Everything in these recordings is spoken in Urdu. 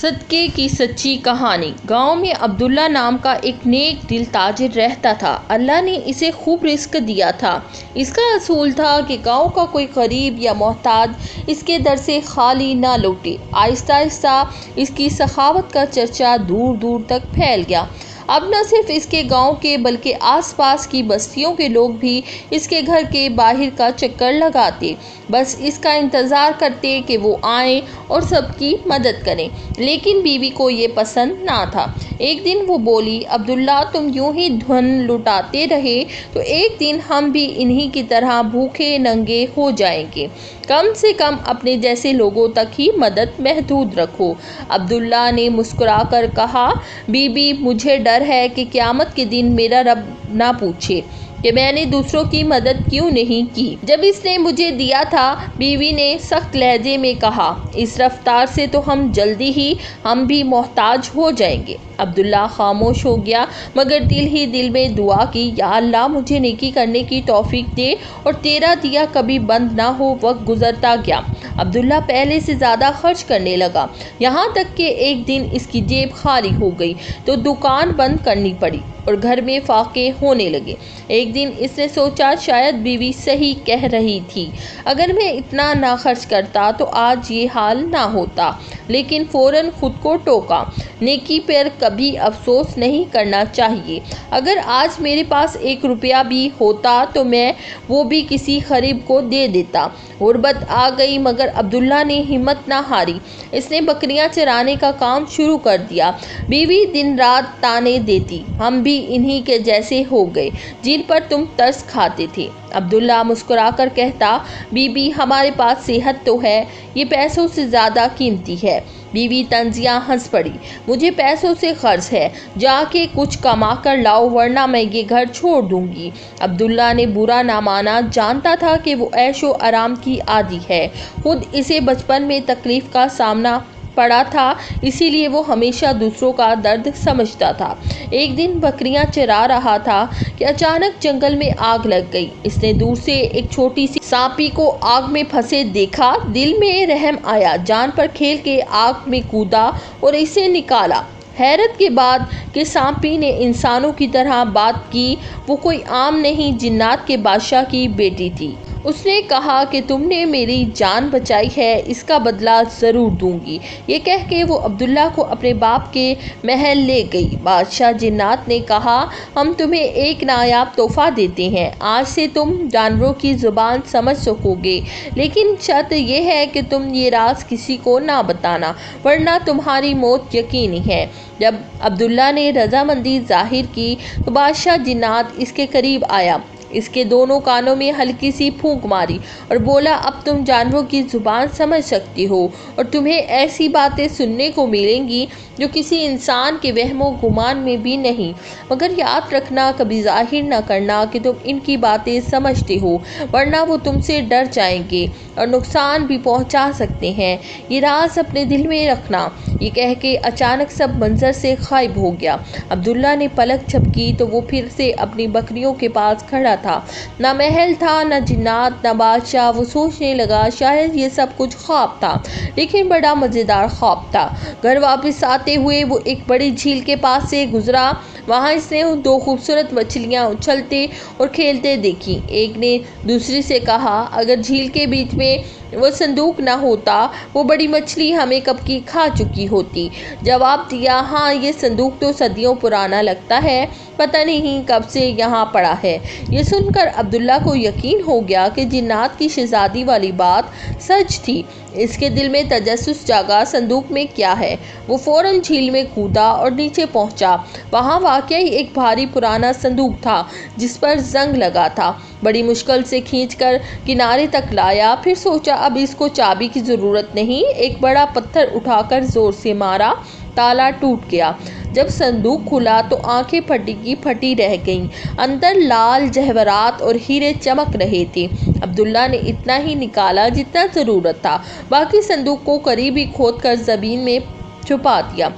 صدقے کی سچی کہانی۔ گاؤں میں عبداللہ نام کا ایک نیک دل تاجر رہتا تھا۔ اللہ نے اسے خوب رزق دیا تھا۔ اس کا اصول تھا کہ گاؤں کا کوئی غریب یا محتاج اس کے در سے خالی نہ لوٹے۔ آہستہ آہستہ اس کی سخاوت کا چرچا دور دور تک پھیل گیا۔ اب نہ صرف اس کے گاؤں کے بلکہ آس پاس کی بستیوں کے لوگ بھی اس کے گھر کے باہر کا چکر لگاتے، بس اس کا انتظار کرتے کہ وہ آئیں اور سب کی مدد کریں۔ لیکن بیوی کو یہ پسند نہ تھا۔ ایک دن وہ بولی، عبداللہ تم یوں ہی دھن لٹاتے رہے تو ایک دن ہم بھی انہی کی طرح بھوکے ننگے ہو جائیں گے۔ کم سے کم اپنے جیسے لوگوں تک ہی مدد محدود رکھو۔ عبداللہ نے مسکرا کر کہا، بی بی مجھے ڈر ہے کہ قیامت کے دن میرا رب نہ پوچھے کہ میں نے دوسروں کی مدد کیوں نہیں کی جب اس نے مجھے دیا تھا۔ بیوی نے سخت لہجے میں کہا، اس رفتار سے تو جلدی ہی ہم بھی محتاج ہو جائیں گے۔ عبداللہ خاموش ہو گیا مگر دل ہی دل میں دعا کی، یا اللہ مجھے نیکی کرنے کی توفیق دے اور تیرا دیا کبھی بند نہ ہو۔ وقت گزرتا گیا، عبداللہ پہلے سے زیادہ خرچ کرنے لگا، یہاں تک کہ ایک دن اس کی جیب خالی ہو گئی تو دکان بند کرنی پڑی اور گھر میں فاقے ہونے لگے۔ ایک دن اس نے سوچا شاید بیوی صحیح کہہ رہی تھی، اگر میں اتنا نہ خرچ کرتا تو آج یہ حال نہ ہوتا۔ لیکن فوراً خود کو ٹوکا، نیکی پر کبھی افسوس نہیں کرنا چاہیے۔ اگر آج میرے پاس 1 روپیہ بھی ہوتا تو میں وہ بھی کسی غریب کو دے دیتا۔ غربت آ گئی مگر عبداللہ نے ہمت نہ ہاری۔ اس نے بکریاں چرانے کا کام شروع کر دیا۔ بیوی دن رات طعنے دیتی، ہم بھی انہی کے جیسے ہو گئے جن پر تم ترس کھاتے تھے۔ عبداللہ مسکرا کر کہتا، بی بی ہمارے پاس صحت تو ہے، یہ پیسوں سے زیادہ قیمتی ہے۔ بیوی طنزیہ ہنس پڑی، مجھے پیسوں سے غرض ہے، جا کے کچھ کما کر لاؤ ورنہ میں یہ گھر چھوڑ دوں گی۔ عبداللہ نے برا نہ مانا، جانتا تھا کہ وہ عیش و آرام کی عادی ہے، خود اسے بچپن میں تکلیف کا سامنا پڑا تھا، اسی لیے وہ ہمیشہ دوسروں کا درد سمجھتا تھا۔ ایک دن بکریاں چرا رہا تھا کہ اچانک جنگل میں آگ لگ گئی۔ اس نے دور سے ایک چھوٹی سی سانپی کو آگ میں پھنسے دیکھا، دل میں رحم آیا، جان پر کھیل کے آگ میں کودا اور اسے نکالا۔ حیرت کے بات کہ سانپی نے انسانوں کی طرح بات کی، وہ کوئی عام نہیں جنات کے بادشاہ کی بیٹی تھی۔ اس نے کہا کہ تم نے میری جان بچائی ہے، اس کا بدلہ ضرور دوں گی۔ یہ کہہ کے وہ عبداللہ کو اپنے باپ کے محل لے گئی۔ بادشاہ جنات نے کہا، ہم تمہیں ایک نایاب تحفہ دیتے ہیں، آج سے تم جانوروں کی زبان سمجھ سکو گے، لیکن شرط یہ ہے کہ تم یہ راز کسی کو نہ بتانا ورنہ تمہاری موت یقینی ہے۔ جب عبداللہ نے رضامندی ظاہر کی تو بادشاہ جنات اس کے قریب آیا، اس کے دونوں کانوں میں ہلکی سی پھونک ماری اور بولا، اب تم جانوروں کی زبان سمجھ سکتے ہو اور تمہیں ایسی باتیں سننے کو ملیں گی جو کسی انسان کے وہم و گمان میں بھی نہیں، مگر یاد رکھنا کبھی ظاہر نہ کرنا کہ تم ان کی باتیں سمجھتے ہو ورنہ وہ تم سے ڈر جائیں گے اور نقصان بھی پہنچا سکتے ہیں، یہ راز اپنے دل میں رکھنا۔ یہ کہہ کے اچانک سب منظر سے غائب ہو گیا۔ عبداللہ نے پلک جھپکی تو وہ پھر سے اپنی بکریوں کے پاس کھڑا تھا، نہ محل تھا نہ جنات نہ بادشاہ۔ وہ سوچنے لگا شاید یہ سب کچھ خواب تھا، لیکن بڑا مزیدار خواب تھا۔ گھر واپس آتے ہوئے وہ ایک بڑی جھیل کے پاس سے گزرا، وہاں اس نے 2 خوبصورت مچھلیاں اچھلتے اور کھیلتے دیکھی۔ ایک نے دوسری سے کہا، اگر جھیل کے بیچ میں وہ صندوق نہ ہوتا وہ بڑی مچھلی ہمیں کب کی کھا چکی ہوتی۔ جواب دیا، ہاں یہ صندوق تو صدیوں پرانا لگتا ہے، پتہ نہیں کب سے یہاں پڑا ہے۔ یہ سن کر عبداللہ کو یقین ہو گیا کہ جنات کی شہزادی والی بات سچ تھی۔ اس کے دل میں تجسس جاگا، صندوق میں کیا ہے؟ وہ فوراً جھیل میں کودا اور نیچے پہنچا۔ وہاں واقعی ایک بھاری پرانا صندوق تھا جس پر زنگ لگا تھا۔ بڑی مشکل سے کھینچ کر کنارے تک لایا، پھر سوچا اب اس کو چابی کی ضرورت نہیں، ایک بڑا پتھر اٹھا کر زور سے مارا، تالا ٹوٹ گیا۔ جب صندوق کھلا تو آنکھیں پھٹی کی پھٹی رہ گئیں، اندر لال جواہرات اور ہیرے چمک رہے تھے۔ عبداللہ نے اتنا ہی نکالا جتنا ضرورت تھا، باقی صندوق کو قریب ہی کھود کر زمین میں چھپا دیا۔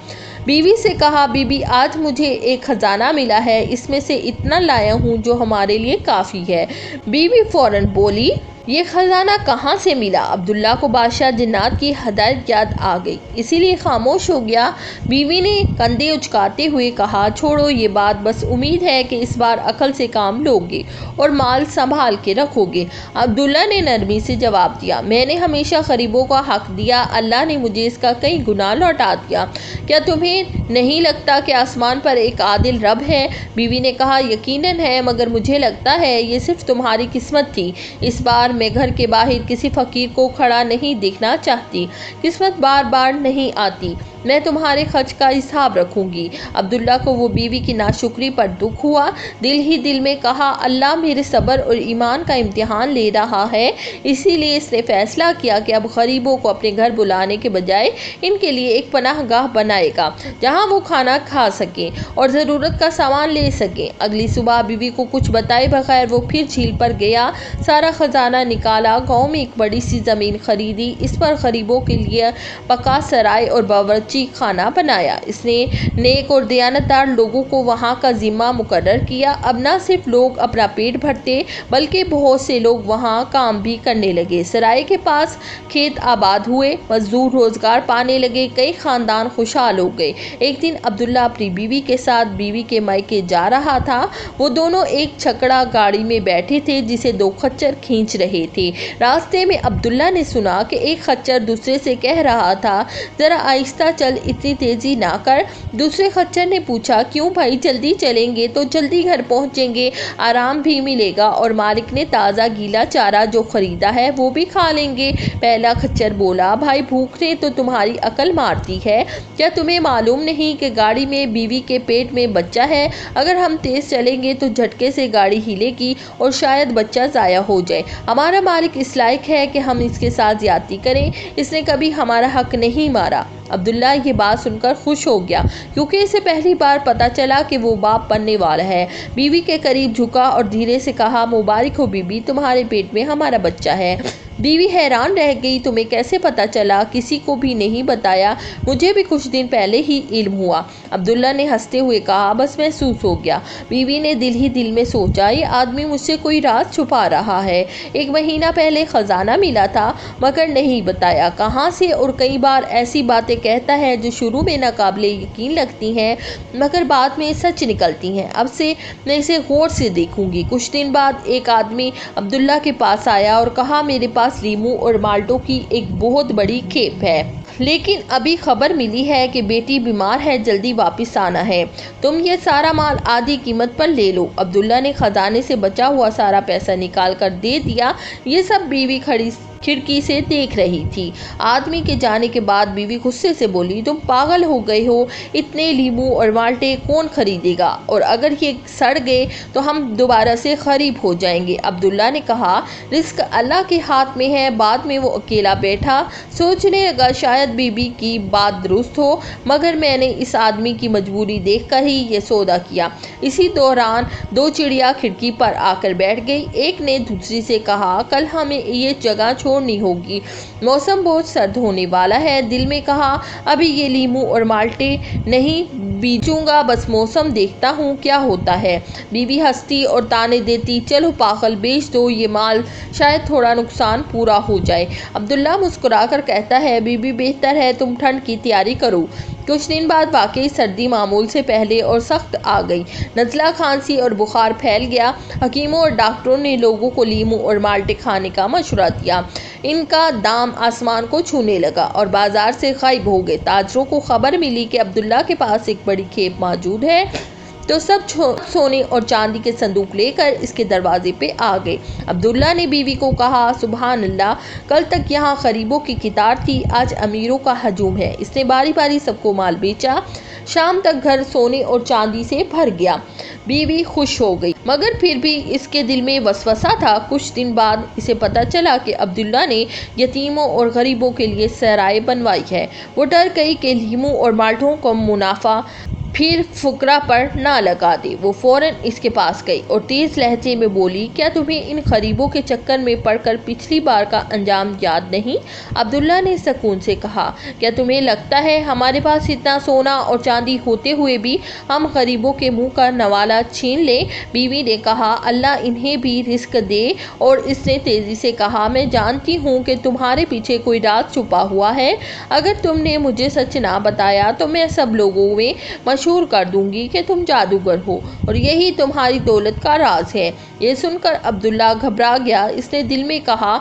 بیوی سے کہا، بی بی آج مجھے ایک خزانہ ملا ہے، اس میں سے اتنا لایا ہوں جو ہمارے لیے کافی ہے۔ بیوی فوراً بولی، یہ خزانہ کہاں سے ملا؟ عبداللہ کو بادشاہ جنات کی ہدایت یاد آ گئی، اسی لیے خاموش ہو گیا۔ بیوی نے کندھے اچکاتے ہوئے کہا، چھوڑو یہ بات، بس امید ہے کہ اس بار عقل سے کام لوگے اور مال سنبھال کے رکھو گے۔ عبداللہ نے نرمی سے جواب دیا، میں نے ہمیشہ غریبوں کا حق دیا، اللہ نے مجھے اس کا کئی گنا لوٹا دیا۔ کیا تمہیں نہیں لگتا کہ آسمان پر ایک عادل رب ہے؟ بیوی نے کہا، یقیناً ہے، مگر مجھے لگتا ہے یہ صرف تمہاری قسمت تھی۔ اس بار میں گھر کے باہر کسی فقیر کو کھڑا نہیں دیکھنا چاہتی۔ قسمت بار بار نہیں آتی، میں تمہارے خرچ کا حساب رکھوں گی۔ عبداللہ کو وہ بیوی کی ناشکری پر دکھ ہوا، دل ہی دل میں کہا، اللہ میرے صبر اور ایمان کا امتحان لے رہا ہے، اسی لیے اس نے فیصلہ کیا کہ اب غریبوں کو اپنے گھر بلانے کے بجائے ان کے لیے ایک پناہ گاہ بنائے گا جہاں وہ کھانا کھا سکیں اور ضرورت کا سامان لے سکیں۔ اگلی صبح بیوی کو کچھ بتائے بغیر وہ پھر جھیل پر گیا، سارا خزانہ نکالا، گاؤں میں ایک بڑی سی زمین خریدی، اس پر غریبوں کے لیے پکا سرائے اور باورچی خانہ بنایا۔ اس نے نیک اور دیانتدار لوگوں کو وہاں کا ذمہ مقرر کیا۔ اب نہ صرف لوگ اپنا پیٹ بھرتے بلکہ بہت سے لوگ وہاں کام بھی کرنے لگے۔ سرائے کے پاس کھیت آباد ہوئے، مزدور روزگار پانے لگے، کئی خاندان خوشحال ہو گئے۔ ایک دن عبداللہ اپنی بیوی کے ساتھ بیوی کے مائکے جا رہا تھا۔ وہ دونوں ایک چھکڑا گاڑی میں بیٹھے تھے جسے دو خچر کھینچ رہے تھے۔ راستے میں عبداللہ نے سنا کہ ایک خچر دوسرے سے کہہ رہا تھا، ذرا آہستہ چل، اتنی تیزی نہ کر۔ دوسرے خچر نے پوچھا، کیوں بھائی، جلدی چلیں گے تو جلدی گھر پہنچیں گے، آرام بھی ملے گا اور مالک نے تازہ گیلا چارہ جو خریدا ہے وہ بھی کھا لیں گے۔ پہلا خچر بولا، بھائی بھوک نے تو تمہاری عقل مار دی ہے، کیا تمہیں معلوم نہیں کہ گاڑی میں بیوی کے پیٹ میں بچہ ہے؟ اگر ہم تیز چلیں گے تو جھٹکے سے گاڑی ہلے گی اور شاید بچہ ضائع ہو جائے۔ ہمارا مالک اس لائق ہے کہ ہم اس کے ساتھ زیادتی کریں، اس نے کبھی ہمارا حق نہیں مارا۔ عبداللہ یہ بات سن کر خوش ہو گیا کیونکہ اسے پہلی بار پتا چلا کہ وہ باپ بننے والا ہے۔ بیوی کے قریب جھکا اور دھیرے سے کہا، مبارک ہو بیوی، تمہارے پیٹ میں ہمارا بچہ ہے۔ بیوی حیران رہ گئی، تمہیں کیسے پتا چلا؟ کسی کو بھی نہیں بتایا، مجھے بھی کچھ دن پہلے ہی علم ہوا۔ عبداللہ نے ہنستے ہوئے کہا، بس محسوس ہو گیا۔ بیوی نے دل ہی دل میں سوچا، یہ آدمی مجھ سے کوئی راز چھپا رہا ہے۔ ایک مہینہ پہلے خزانہ ملا تھا مگر نہیں بتایا کہاں سے، اور کئی بار ایسی باتیں کہتا ہے جو شروع میں ناقابل یقین لگتی ہیں مگر بعد میں سچ نکلتی ہیں۔ اب سے میں اسے غور سے دیکھوں گی۔ کچھ دن بعد ایک آدمی عبداللہ کے پاس آیا اور کہا، میرے پاس لیموں اور مالٹوں کی ایک بہت بڑی کھیپ ہے، لیکن ابھی خبر ملی ہے کہ بیٹی بیمار ہے، جلدی واپس آنا ہے، تم یہ سارا مال آدھی قیمت پر لے لو۔ عبداللہ نے خزانے سے بچا ہوا سارا پیسہ نکال کر دے دیا۔ یہ سب بیوی کھڑکی سے دیکھ رہی تھی۔ آدمی کے جانے کے بعد بیوی غصے سے بولی، تم پاگل ہو گئے ہو، اتنے لیموں اور مالٹے کون خریدے گا، اور اگر یہ سڑ گئے تو ہم دوبارہ سے غریب ہو جائیں گے۔ عبداللہ نے کہا، رزق اللہ کے ہاتھ میں ہے۔ بعد میں وہ اکیلا بیٹھا، سوچنے لگا، شاید بیوی کی بات درست ہو، مگر میں نے اس آدمی کی مجبوری دیکھ کر ہی یہ سودا کیا۔ اسی دوران دو چڑیا کھڑکی پر آ کر بیٹھ گئی۔ ایک نے دوسری سے کہا، کل ہمیں یہ جگہ چھوڑنی ہوگی، موسم بہت سرد ہونے والا ہے۔ دل میں کہا، ابھی یہ لیموں اور مالٹے نہیں بیچوں گا، بس موسم دیکھتا ہوں کیا ہوتا ہے۔ بیوی ہنستی اور طعنے دیتی، چلو پاگل، بیچ دو یہ مال، شاید تھوڑا نقصان پورا ہو جائے۔ عبداللہ مسکرا کر کہتا ہے، بیوی بہتر ہے تم ٹھنڈ کی تیاری کرو۔ کچھ دن بعد واقعی سردی معمول سے پہلے اور سخت آ گئی، نزلہ، کھانسی اور بخار پھیل گیا۔ حکیموں اور ڈاکٹروں نے لوگوں کو لیموں اور مالٹے کھانے کا مشورہ دیا۔ ان کا دام آسمان کو چھونے لگا اور بازار سے غائب ہو گئے۔ تاجروں کو خبر ملی کہ عبداللہ کے پاس ایک بڑی کھیپ موجود ہے تو سب سونے اور چاندی کے صندوق لے کر اس کے دروازے پہ آ گئے۔ عبداللہ نے بیوی کو کہا، سبحان اللہ، کل تک یہاں غریبوں کی قطار تھی، آج امیروں کا ہجوم ہے۔ اس نے باری باری سب کو مال بیچا، شام تک گھر سونے اور چاندی سے بھر گیا۔ بیوی خوش ہو گئی مگر پھر بھی اس کے دل میں وسوسہ تھا۔ کچھ دن بعد اسے پتا چلا کہ عبداللہ نے یتیموں اور غریبوں کے لیے سرائے بنوائی ہے۔ وہ ڈر گئی کہ لیموں اور مالٹوں کو منافع پھر فقراء پر نہ لگا دے۔ وہ فوراً اس کے پاس گئی اور تیز لہجے میں بولی، کیا تمہیں ان غریبوں کے چکر میں پڑ کر پچھلی بار کا انجام یاد نہیں؟ عبداللہ نے سکون سے کہا، کیا تمہیں لگتا ہے ہمارے پاس اتنا سونا اور چاندی ہوتے ہوئے بھی ہم غریبوں کے منہ کا نوالا چھین لیں؟ بیوی نے کہا، اللہ انہیں بھی رزق دے۔ اور اس نے تیزی سے کہا، میں جانتی ہوں کہ تمہارے پیچھے کوئی راز چھپا ہوا ہے۔ اگر تم نے مجھے سچ نہ بتایا تو میں سب لوگوں میں مشہور کر دوں گی کہ تم جادوگر ہو اور یہی تمہاری دولت کا راز ہے۔ یہ سن کر عبداللہ گھبرا گیا۔ اس نے دل میں کہا،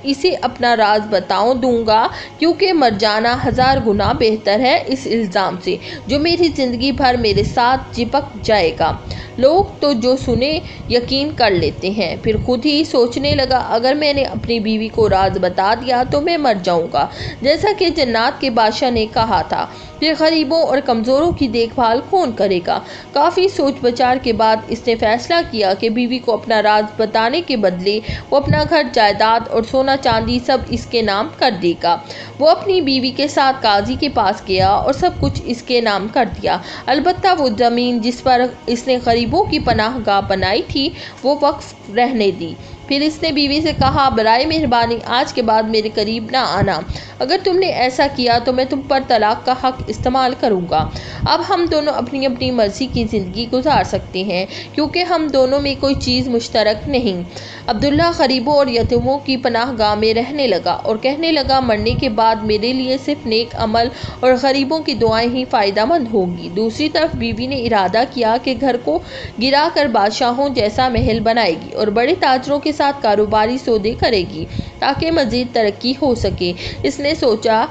اسے اپنا راز بتاؤ دوں گا کیونکہ مر جانا 1000 گنا بہتر ہے اس الزام سے جو میری زندگی بھر میرے ساتھ چپک جائے گا۔ لوگ تو جو سنے یقین کر لیتے ہیں۔ پھر خود ہی سوچنے لگا، اگر میں نے اپنی بیوی کو راز بتا دیا تو میں مر جاؤں گا جیسا کہ جنات کے بادشاہ نے کہا تھا، پھر غریبوں اور کمزوروں کی دیکھ بھال کون کرے گا؟ کافی سوچ بچار کے بعد اس نے فیصلہ کیا کہ بیوی کو اپنا راز بتانے کے بدلے وہ اپنا گھر، جائیداد اور سونا چاندی سب اس کے نام کر دے گا۔ وہ اپنی بیوی کے ساتھ قاضی کے پاس گیا اور سب کچھ اس کے نام کر دیا، البتہ وہ زمین جس پر اس نے غریبوں کی پناہ گاہ بنائی تھی وہ وقف رہنے دی۔ پھر اس نے بیوی سے کہا، برائے مہربانی آج کے بعد میرے قریب نہ آنا۔ اگر تم نے ایسا کیا تو میں تم پر طلاق کا حق استعمال کروں گا۔ اب ہم دونوں اپنی اپنی مرضی کی زندگی گزار سکتے ہیں کیونکہ ہم دونوں میں کوئی چیز مشترک نہیں۔ عبداللہ غریبوں اور یتیموں کی پناہ گاہ میں رہنے لگا اور کہنے لگا، مرنے کے بعد میرے لیے صرف نیک عمل اور غریبوں کی دعائیں ہی فائدہ مند ہوں گی۔ دوسری طرف بیوی نے ارادہ کیا کہ گھر کو گرا کر بادشاہوں جیسا محل بنائے گی اور بڑے تاجروں کے ساتھ کاروباری سودے کرے گی تاکہ مزید ترقی ہو سکے۔ اس نے سوچا،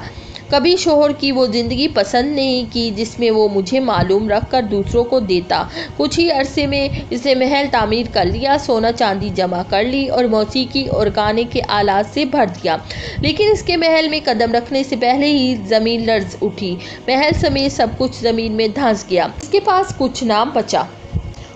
کبھی شوہر کی وہ زندگی پسند نہیں کی جس میں وہ مجھے معلوم رکھ کر دوسروں کو دیتا۔ کچھ ہی عرصے میں اس نے محل تعمیر کر لیا، سونا چاندی جمع کر لی اور موسیقی اور گانے کے آلات سے بھر دیا، لیکن اس کے محل میں قدم رکھنے سے پہلے ہی زمین لرز اٹھی، محل سمیت سب کچھ زمین میں دھنس گیا، اس کے پاس کچھ نہ بچا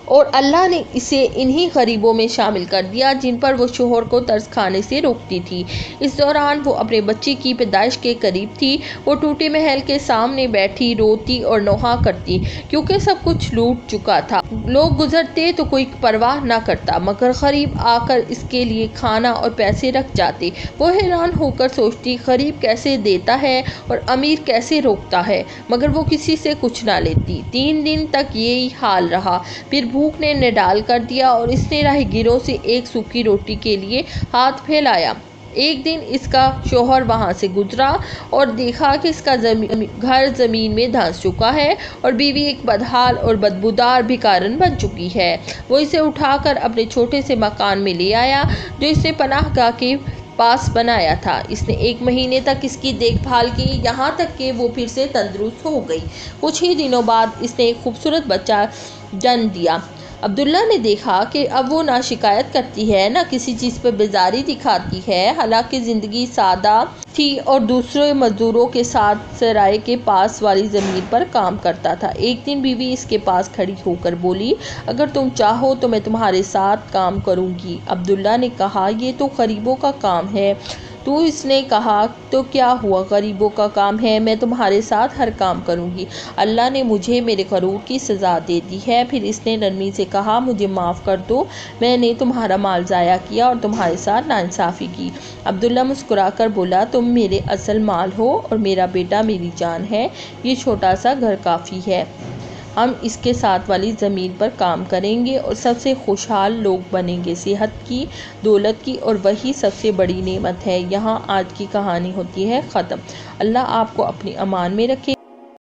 اور اللہ نے اسے انہی غریبوں میں شامل کر دیا جن پر وہ شوہر کو ترس کھانے سے روکتی تھی۔ اس دوران وہ اپنے بچے کی پیدائش کے قریب تھی۔ وہ ٹوٹے محل کے سامنے بیٹھی روتی اور نوحہ کرتی کیونکہ سب کچھ لوٹ چکا تھا۔ لوگ گزرتے تو کوئی پرواہ نہ کرتا مگر غریب آ کر اس کے لیے کھانا اور پیسے رکھ جاتے۔ وہ حیران ہو کر سوچتی، غریب کیسے دیتا ہے اور امیر کیسے روکتا ہے، مگر وہ کسی سے کچھ نہ لیتی۔ 3 دن تک یہی حال رہا، پھر بھوک نے نڈال کر دیا اور اس نے راہ گیروں سے ایک سوکھی روٹی کے لیے ہاتھ پھیلایا۔ ایک دن اس کا شوہر وہاں سے گزرا اور دیکھا کہ اس کا گھر زمین میں دھنس چکا ہے اور بیوی ایک بدحال اور بدبودار بھکارن بن چکی ہے۔ وہ اسے اٹھا کر اپنے چھوٹے سے مکان میں لے آیا جو اس نے پناہ گاہ کے پاس بنایا تھا۔ اس نے 1 مہینے تک اس کی دیکھ بھال کی، یہاں تک کہ وہ پھر سے تندرست ہو گئی۔ کچھ ہی دنوں بعد اس نے ایک خوبصورت بچہ جنم دیا۔ عبداللہ نے دیکھا کہ اب وہ نہ شکایت کرتی ہے، نہ کسی چیز پر بیزاری دکھاتی ہے۔ حالانکہ زندگی سادہ تھی اور دوسرے مزدوروں کے ساتھ سرائے کے پاس والی زمین پر کام کرتا تھا۔ ایک دن بیوی اس کے پاس کھڑی ہو کر بولی، اگر تم چاہو تو میں تمہارے ساتھ کام کروں گی۔ عبداللہ نے کہا، یہ تو غریبوں کا کام ہے۔ تو اس نے کہا، تو کیا ہوا، غریبوں کا کام ہے، میں تمہارے ساتھ ہر کام کروں گی۔ اللہ نے مجھے میرے غرور کی سزا دے دی ہے۔ پھر اس نے نرمی سے کہا، مجھے معاف کر دو، میں نے تمہارا مال ضائع کیا اور تمہارے ساتھ ناانصافی کی۔ عبداللہ مسکرا کر بولا، تم میرے اصل مال ہو اور میرا بیٹا میری جان ہے۔ یہ چھوٹا سا گھر کافی ہے، ہم اس کے ساتھ والی زمین پر کام کریں گے اور سب سے خوشحال لوگ بنیں گے۔ صحت کی، دولت کی، اور وہی سب سے بڑی نعمت ہے۔ یہاں آج کی کہانی ہوتی ہے ختم۔ اللہ آپ کو اپنی امان میں رکھے۔